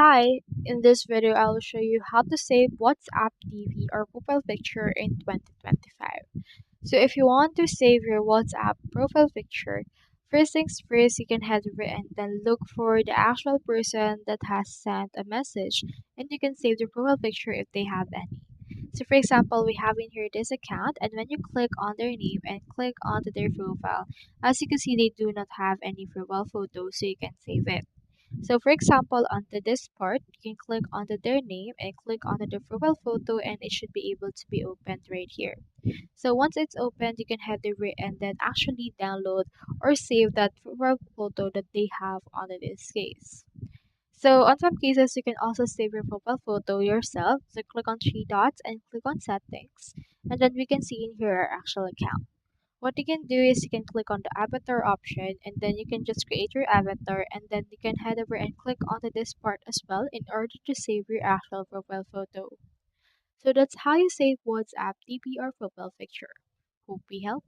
Hi, in this video I will show you how to save WhatsApp DP or profile picture in 2025. So if you want to save your WhatsApp profile picture, first things first, you can head over and then look for the actual person that has sent a message, and you can save the profile picture if they have any. So for example, we have in here this account, and when you click on their name and click onto their profile, as you can see they do not have any profile photo, so you can save it. So for example, onto this part, you can click onto their name and click onto the profile photo, and it should be able to be opened right here. So once it's opened, you can head over and then actually download or save that profile photo that they have on this case. So on some cases, you can also save your profile photo yourself. So click on three dots and click on settings, and then we can see in here our actual account. What you can do is you can click on the avatar option, and then you can just create your avatar, and then you can head over and click onto this part as well in order to save your actual profile photo. So that's how you save WhatsApp DP or profile picture. Hope we help.